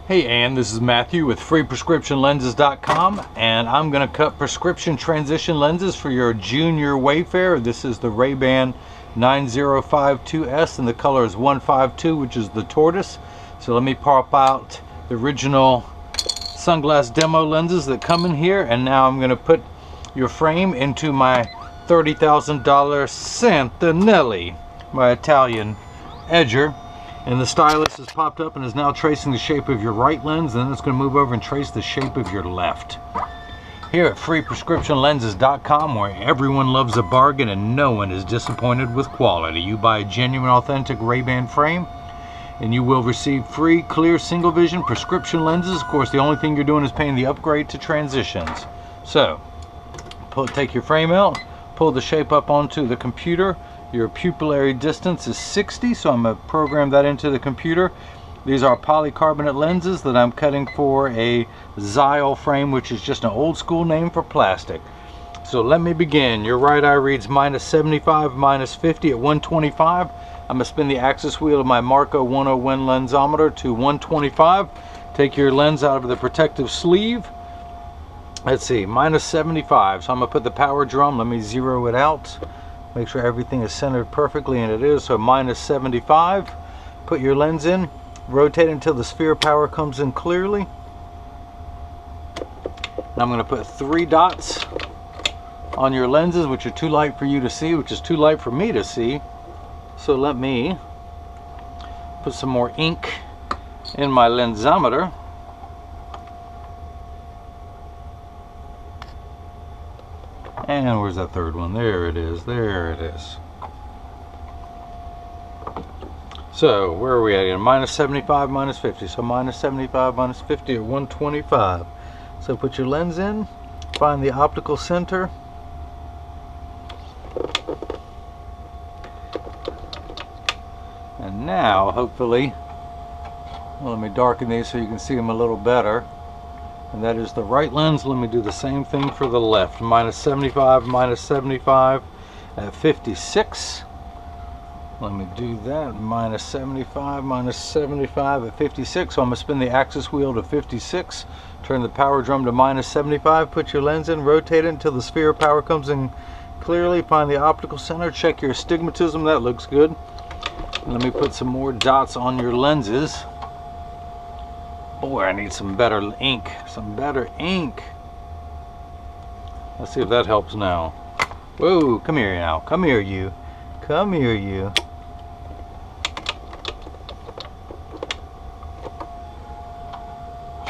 Hey Ann, this is Matthew with freeprescriptionlenses.com, and I'm going to cut prescription transition lenses for your junior Wayfarer. This is the RayBan 9052S and the color is 152, which is the tortoise. So let me pop out the original sunglass demo lenses that come in here, and now I'm going to put your frame into my $30,000 Santinelli, my Italian edger. And the stylus has popped up and is now tracing the shape of your right lens, and then it's going to move over and trace the shape of your left. Here at freeprescriptionlenses.com, where everyone loves a bargain and no one is disappointed with quality. You buy a genuine, authentic RayBan frame, and you will receive free, clear, single vision prescription lenses. Of course, the only thing you're doing is paying the upgrade to Transitions. So, take your frame out, pull the shape up onto the computer. Your pupillary distance is 60, so I'm going to program that into the computer. These are polycarbonate lenses that I'm cutting for a Xyle frame, which is just an old school name for plastic. So let me begin. Your right eye reads -75, -50 at 125. I'm going to spin the axis wheel of my Marco 101 lensometer to 125. Take your lens out of the protective sleeve. Let's see, -75. So I'm going to put the power drum. Let me zero it out. Make sure everything is centered perfectly, and it is. So -75. Put your lens in. Rotate until the sphere power comes in clearly. And I'm going to put 3 dots on your lenses, which are too light for you to see, which is too light for me to see. So let me put some more ink in my lensometer. And where's that third one? There it is. There it is. So where are we at again? -75, -50. So -75, -50 at 125. So put your lens in. Find the optical center. And now, hopefully, well, let me darken these so you can see them a little better. And that is the right lens. Let me do the same thing for the left. -75, -75 at 56. Let me do that. -75, -75 at 56. So I'm going to spin the axis wheel to 56. Turn the power drum to -75. Put your lens in. Rotate it until the sphere power comes in clearly. Find the optical center. Check your astigmatism. That looks good. Let me put some more dots on your lenses. Boy, I need some better ink. Some better ink. Let's see if that helps now. Whoa, come here now. Come here, you. Come here, you.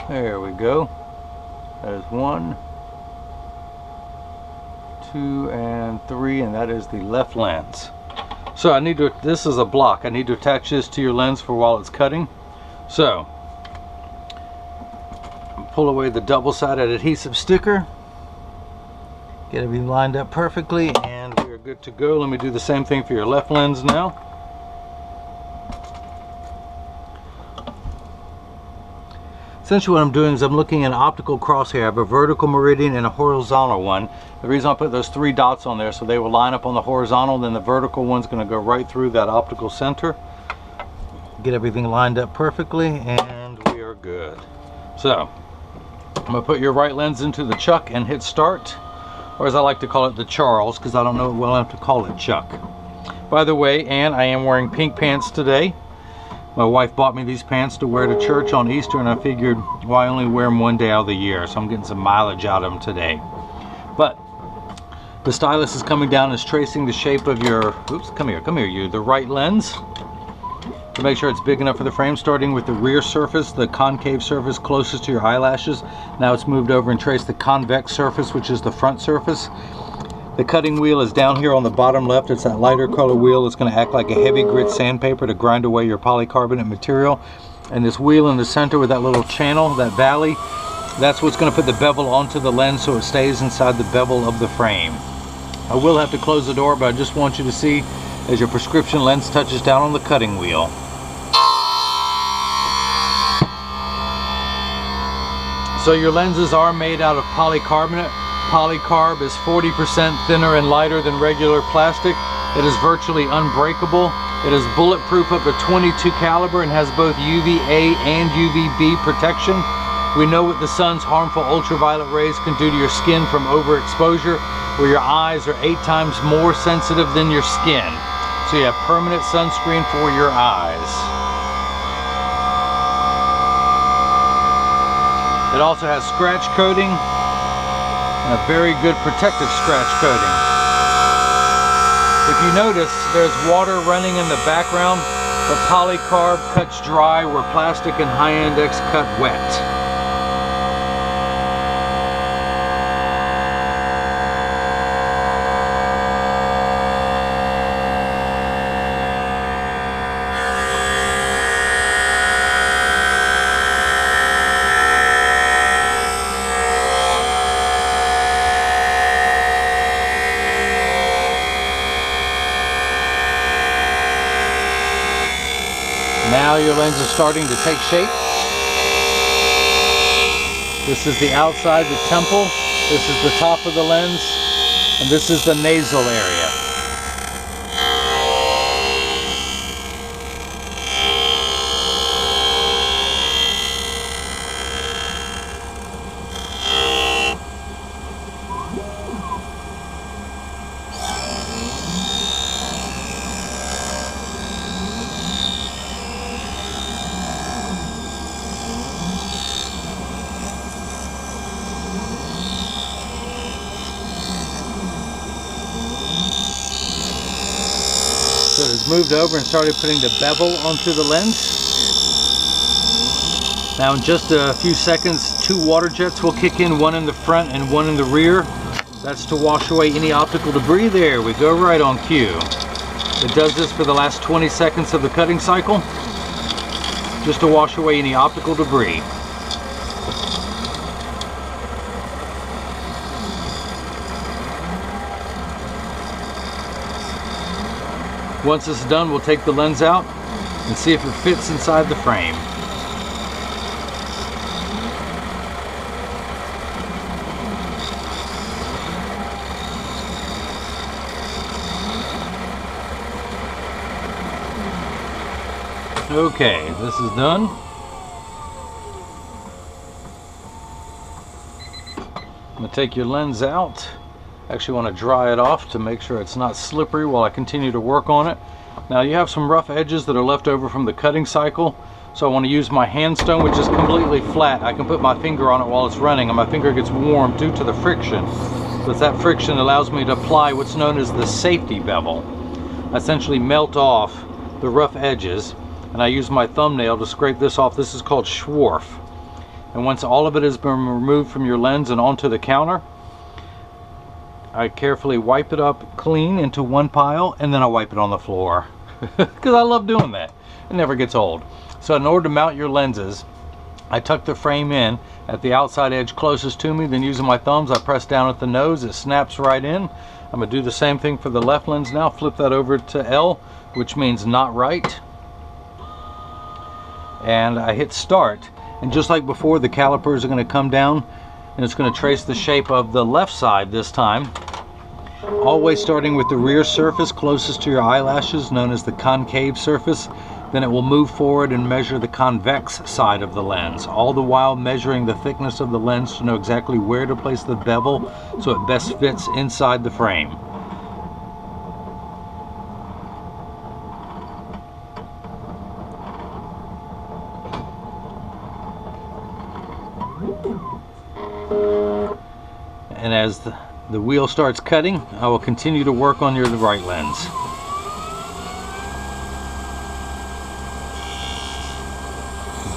There we go. There's 1, 2, and 3, and that is the left lens. So I need to, this is a block. I need to attach this to your lens for while it's cutting. So, pull away the double-sided adhesive sticker. Get everything lined up perfectly, and we're good to go. Let me do the same thing for your left lens now. Essentially what I'm doing is I'm looking at an optical crosshair. I have a vertical meridian and a horizontal one. The reason I put those 3 dots on there, so they will line up on the horizontal, then the vertical one's going to go right through that optical center. Get everything lined up perfectly, and we are good. So, I'm going to put your right lens into the chuck and hit start, or as I like to call it, the Charles, because I don't know well enough to call it chuck. By the way, Ann, I am wearing pink pants today. My wife bought me these pants to wear to church on Easter, and I figured, well, I only wear them one day out of the year, so I'm getting some mileage out of them today. But the stylus is coming down and is tracing the shape of your, oops, come here you, the right lens. To make sure it's big enough for the frame, starting with the rear surface, the concave surface closest to your eyelashes. Now it's moved over and traced the convex surface, which is the front surface. The cutting wheel is down here on the bottom left. It's that lighter color wheel. It's going to act like a heavy grit sandpaper to grind away your polycarbonate material. And this wheel in the center with that little channel, that valley, that's what's going to put the bevel onto the lens so it stays inside the bevel of the frame. I will have to close the door, but I just want you to see as your prescription lens touches down on the cutting wheel. So your lenses are made out of polycarbonate. Polycarb is 40% thinner and lighter than regular plastic. It is virtually unbreakable. It is bulletproof up to 22 caliber and has both UVA and UVB protection. We know what the sun's harmful ultraviolet rays can do to your skin from overexposure, where your eyes are 8 times more sensitive than your skin. So you have permanent sunscreen for your eyes. It also has scratch coating, and a very good protective scratch coating. If you notice, there's water running in the background, but polycarb cuts dry where plastic and high index cut wet. Now your lens is starting to take shape. This is the outside, the temple. This is the top of the lens. And this is the nasal area. So it has moved over and started putting the bevel onto the lens. Now in just a few seconds, 2 water jets will kick in, one in the front and one in the rear. That's to wash away any optical debris. There we go, right on cue. It does this for the last 20 seconds of the cutting cycle, just to wash away any optical debris. Once this is done, we'll take the lens out and see if it fits inside the frame. Okay, this is done. I'm going to take your lens out. Actually want to dry it off to make sure it's not slippery while I continue to work on it. Now you have some rough edges that are left over from the cutting cycle, so I want to use my hand stone, which is completely flat. I can put my finger on it while it's running and my finger gets warm due to the friction. But that friction allows me to apply what's known as the safety bevel. I essentially melt off the rough edges and I use my thumbnail to scrape this off. This is called Schwarf. And once all of it has been removed from your lens and onto the counter, I carefully wipe it up clean into one pile, and then I wipe it on the floor because I love doing that. It never gets old. So in order to mount your lenses, I tuck the frame in at the outside edge closest to me, then using my thumbs I press down at the nose. It snaps right in. I'm going to do the same thing for the left lens now. Flip that over to L, which means not right, and I hit start. And just like before, the calipers are going to come down and it's going to trace the shape of the left side this time, always starting with the rear surface closest to your eyelashes, known as the concave surface. Then it will move forward and measure the convex side of the lens, all the while measuring the thickness of the lens to know exactly where to place the bevel so it best fits inside the frame. And as the wheel starts cutting, I will continue to work on your right lens.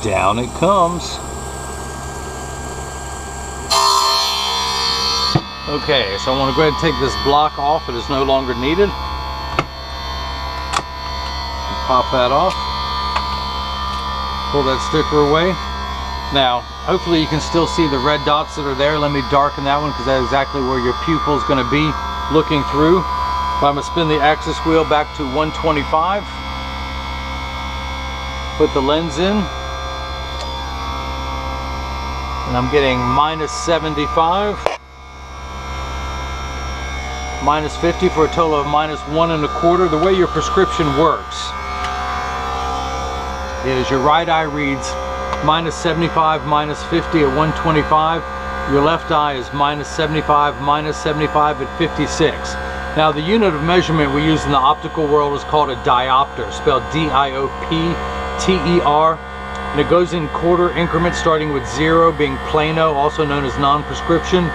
Down it comes. Okay, so I want to go ahead and take this block off. It is no longer needed. Pop that off. Pull that sticker away. Now, hopefully you can still see the red dots that are there. Let me darken that one because that's exactly where your pupil is going to be looking through. But I'm going to spin the axis wheel back to 125. Put the lens in. And I'm getting -75. minus 50 for a total of minus 1 1/4. The way your prescription works is your right eye reads minus 75, minus 50 at 125. Your left eye is minus 75, minus 75 at 56. Now the unit of measurement we use in the optical world is called a diopter, spelled D-I-O-P-T-E-R. And it goes in quarter increments starting with 0 being plano, also known as non-prescription.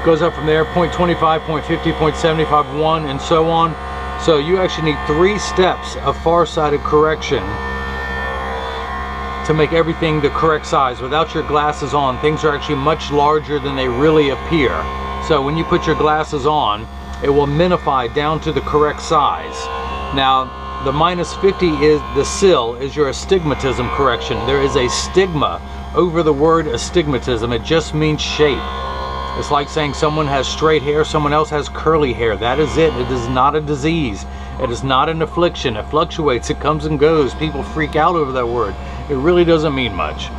Goes up from there, 0.25, 0.50, 0.75, 1, and so on. So you actually need 3 steps of far-sighted correction to make everything the correct size. Without your glasses on, things are actually much larger than they really appear. So when you put your glasses on, it will minify down to the correct size. Now, the minus 50 is the sill, is your astigmatism correction. There is a stigma over the word astigmatism. It just means shape. It's like saying someone has straight hair, someone else has curly hair. That is it. It is not a disease. It is not an affliction. It fluctuates. It comes and goes. People freak out over that word. It really doesn't mean much.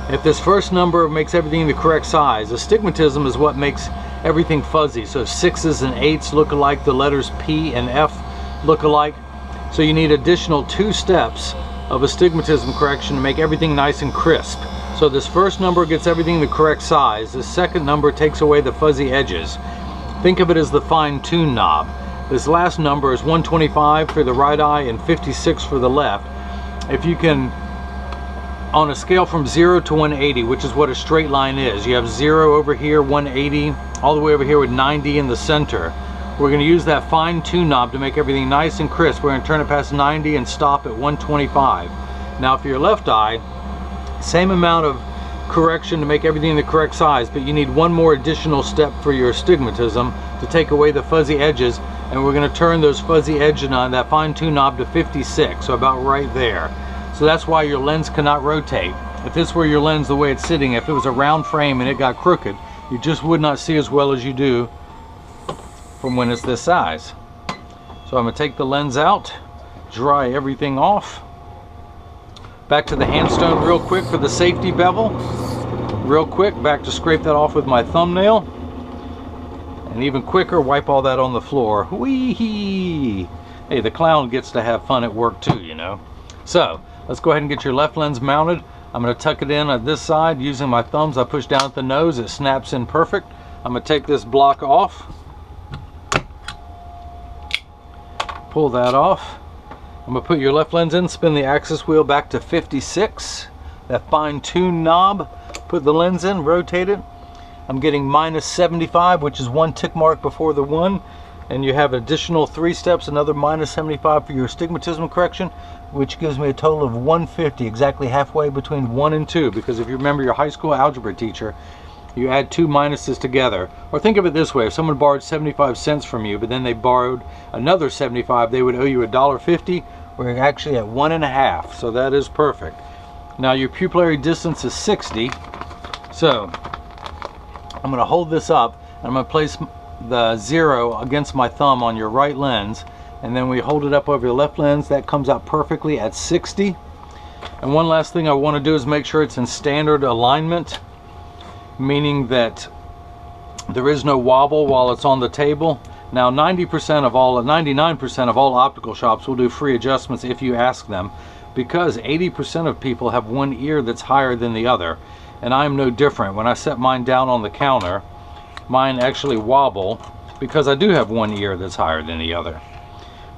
If this first number makes everything the correct size, astigmatism is what makes everything fuzzy. So 6s and 8s look alike, the letters P and F look alike. So you need additional 2 steps of astigmatism correction to make everything nice and crisp. So this first number gets everything the correct size. The second number takes away the fuzzy edges. Think of it as the fine-tune knob. This last number is 125 for the right eye and 56 for the left. If you can, on a scale from 0 to 180, which is what a straight line is, you have 0 over here, 180, all the way over here with 90 in the center. We're going to use that fine-tune knob to make everything nice and crisp. We're going to turn it past 90 and stop at 125. Now for your left eye, same amount of correction to make everything the correct size, but you need one more additional step for your astigmatism to take away the fuzzy edges, and we're going to turn those fuzzy edges on that fine-tune knob to 56, so about right there. So that's why your lens cannot rotate. If this were your lens the way it's sitting, if it was a round frame and it got crooked, you just would not see as well as you do from when it's this size. So I'm going to take the lens out, dry everything off. Back to the handstone real quick for the safety bevel. Real quick, back to scrape that off with my thumbnail. And even quicker, wipe all that on the floor. Whee! Hey, the clown gets to have fun at work too, you know. So, let's go ahead and get your left lens mounted. I'm going to tuck it in at this side using my thumbs. I push down at the nose, it snaps in perfect. I'm going to take this block off. Pull that off. I'm going to put your left lens in, spin the axis wheel back to 56. That fine-tune knob, put the lens in, rotate it. I'm getting minus 75, which is 1 tick mark before the 1. And you have additional 3 steps, another minus 75 for your astigmatism correction, which gives me a total of 150, exactly halfway between 1 and 2. Because if you remember your high school algebra teacher, you add 2 minuses together. Or think of it this way, if someone borrowed 75 cents from you, but then they borrowed another 75, they would owe you $1.50. We're actually at 1.5, so that is perfect. Now your pupillary distance is 60, so I'm going to hold this up, and I'm going to place the 0 against my thumb on your right lens, and then we hold it up over your left lens. That comes out perfectly at 60. And one last thing I want to do is make sure it's in standard alignment, meaning that there is no wobble while it's on the table. Now 99% of all optical shops will do free adjustments if you ask them, because 80% of people have one ear that's higher than the other, and I'm no different. When I set mine down on the counter, mine actually wobble because I do have one ear that's higher than the other.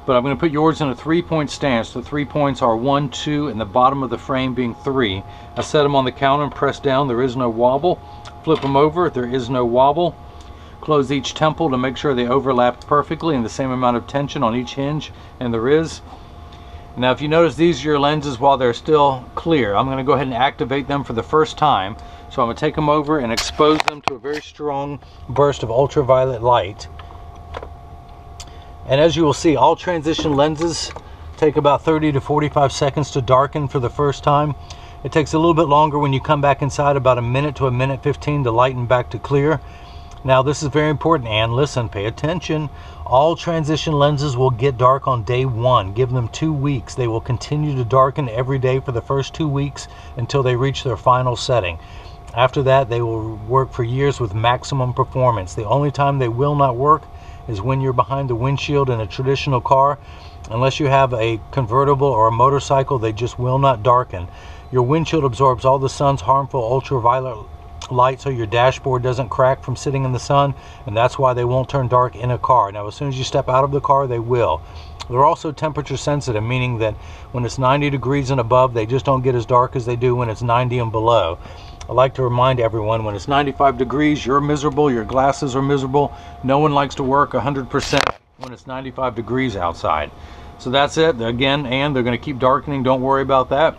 But I'm going to put yours in a 3-point stance. The 3 points are 1, 2, and the bottom of the frame being 3. I set them on the counter and press down. There is no wobble. Flip them over. There is no wobble. Close each temple to make sure they overlap perfectly and the same amount of tension on each hinge, and there is. Now if you notice, these are your lenses while they're still clear. I'm going to go ahead and activate them for the first time. So I'm going to take them over and expose them to a very strong burst of ultraviolet light. And as you will see, all transition lenses take about 30 to 45 seconds to darken for the first time. It takes a little bit longer when you come back inside, about a minute to a minute 15 to lighten back to clear. Now this is very important, and listen, pay attention. All transition lenses will get dark on day 1. Give them 2 weeks. They will continue to darken every day for the first 2 weeks until they reach their final setting. After that, they will work for years with maximum performance. The only time they will not work is when you're behind the windshield in a traditional car. Unless you have a convertible or a motorcycle, they just will not darken. Your windshield absorbs all the sun's harmful ultraviolet light, so your dashboard doesn't crack from sitting in the sun, and that's why they won't turn dark in a car. Now, as soon as you step out of the car, they will. They're also temperature sensitive, meaning that when it's 90 degrees and above, they just don't get as dark as they do when it's 90 and below. I like to remind everyone, when it's 95 degrees, you're miserable, your glasses are miserable. No one likes to work 100% when it's 95 degrees outside. So that's it. Again, and they're going to keep darkening. Don't worry about that.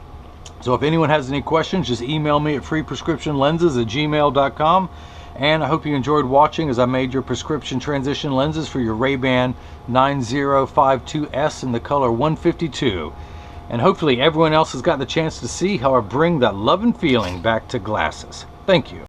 So if anyone has any questions, just email me at freeprescriptionlenses@gmail.com. And I hope you enjoyed watching as I made your prescription transition lenses for your RayBan 9052S in the color 152. And hopefully everyone else has got the chance to see how I bring that love and feeling back to glasses. Thank you.